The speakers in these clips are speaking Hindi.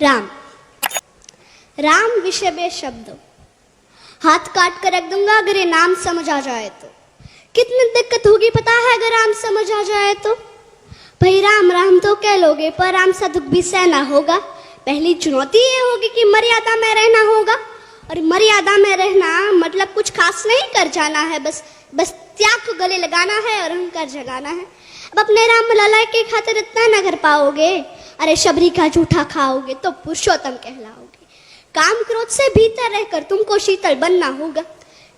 राम। राम विषय में शब्द हाथ काट कर रख दूंगा अगर ये नाम समझ आ जाए तो। कितनी दिक्कत होगी पता है अगर राम समझ आ जाए तो। भाई राम राम तो कह लोगे पर राम सा दुख भी सहना होगा। पहली चुनौती ये होगी कि मर्यादा में रहना होगा। और मर्यादा में रहना मतलब कुछ खास नहीं कर जाना है, बस त्याग को गले लगाना है और अहंकार जगाना है। अब अपने राम लला के खातिर इतना न कर पाओगे, अरे शबरी का जूठा खाओगे तो पुरुषोत्तम कहलाओगे। काम क्रोध से भीतर रहकर तुमको शीतल बनना होगा।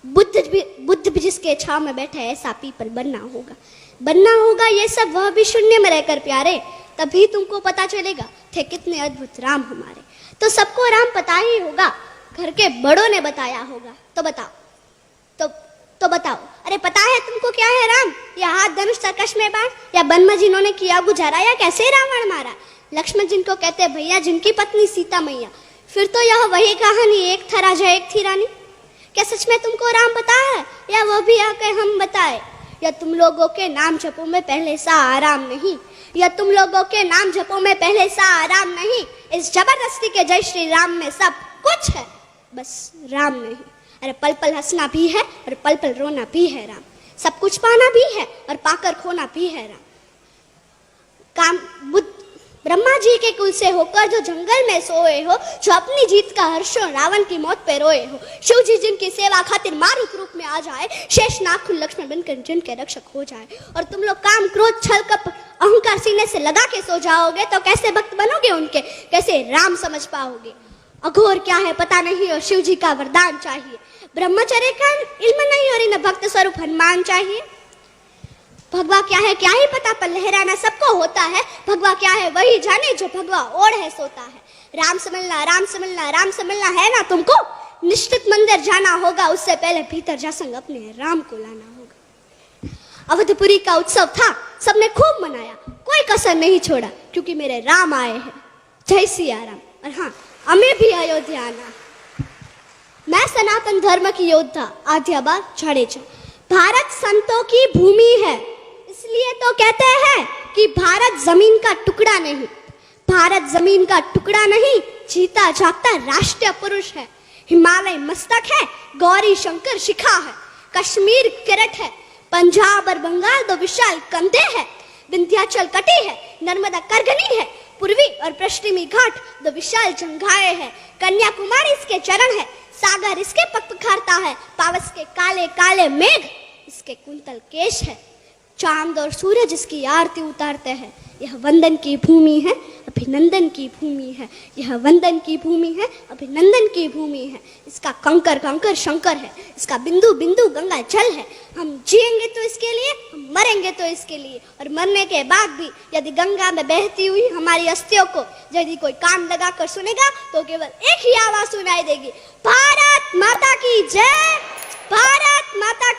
बुद्ध भी जिसके छाव में बैठे ऐसा पीपल बनना होगा। ये सब वह भी शून्य में रहकर प्यारे, तभी तुमको पता चलेगा थे कितने अद्भुत राम हमारे। तो सबको राम पता ही होगा, घर के बड़ों ने बताया होगा। तो बताओ तो बताओ, अरे पता है तुमको क्या है राम? या हाथ धनुष तरकश में बाण, या वन में जिन्होंने किया गुजारा, या कैसे रावण मारा? लक्ष्मण जिनको कहते भैया, जिनकी पत्नी सीता मैया। फिर तो यह वही कहानी, एक था राजा एक थी रानी। क्या सच में तुमको राम पता है, या वह भी आके हम बताए? या तुम लोगों के नाम जपो में पहले सा आराम नहीं, या तुम लोगों के नाम जपो में पहले सा आराम नहीं। इस जबरदस्ती के जय श्री राम में सब कुछ है, बस राम नहीं। अरे पल पल हंसना भी है और पल पल रोना भी है राम। सब कुछ पाना भी है और पाकर खोना भी है राम। ब्रह्मा जी के कुल से होकर जो जंगल में सोए हो, जो अपनी जीत का हर्षो रावण की मौत पे रोए हो, शिव जी जिनकी सेवा खातिर मारुत रूप में आ जाए, शेष नाग लक्ष्मण बनकर जिनके रक्षक हो जाए, और तुम लोग काम क्रोध छल कप अहंकार सीने से लगा के सो जाओगे, तो कैसे भक्त बनोगे उनके, कैसे राम समझ पाओगे? अघोर क्या है पता नहीं और शिव जी का वरदान चाहिए। ब्रह्मचर्य का इल्म नहीं और इन भक्त स्वरूप हनुमान चाहिए। भगवा क्या है क्या ही पता, पर लहराना सबको होता है। भगवा क्या है वही जाने जो भगवा ओढ़ है सोता है। राम समझना है ना तुमको? निश्चित मंदिर जाना होगा, उससे पहले भीतर जा संग अपने राम को लाना होगा। अवधपुरी का उत्सव था, सबने खूब मनाया, कोई कसर नहीं छोड़ा, क्योंकि मेरे राम आए हैं। जय सिया राम। और हाँ, हमें भी अयोध्या आना। मैं सनातन धर्म की योद्धा आद्याबा जाडेजा। भारत संतों की भूमि है, इसलिए तो कहते हैं कि भारत जमीन का टुकड़ा नहीं। भारत जमीन का टुकड़ा नहीं, जीता जागता राष्ट्रीय पुरुष है। हिमालय मस्तक है, गौरी शंकर शिखा है, कश्मीर किरट है, पंजाब और बंगाल दो विशाल कंधे हैं, विंध्याचल कटी है, नर्मदा करगनी है, पूर्वी और पश्चिमी घाट दो विशाल जंघाएं हैं, कन्याकुमारी इसके चरण है, सागर इसके पग पखारता है, पावस के काले काले मेघ इसके कुंतल केश है, चांद और सूरज इसकी आरती उतारते हैं। यह वंदन की भूमि है, अभिनंदन की भूमि है। यह वंदन की भूमि है, अभिनंदन की भूमि है। इसका कंकर कंकर शंकर है, इसका बिंदु बिंदु गंगा जल है। हम जिएंगे तो इसके लिए, हम मरेंगे तो इसके लिए, और मरने के बाद भी यदि गंगा में बहती हुई हमारी अस्थियों को यदि कोई कान लगा कर सुनेगा तो केवल एक ही आवाज सुनाई देगी, भारत माता की जय, भारत माता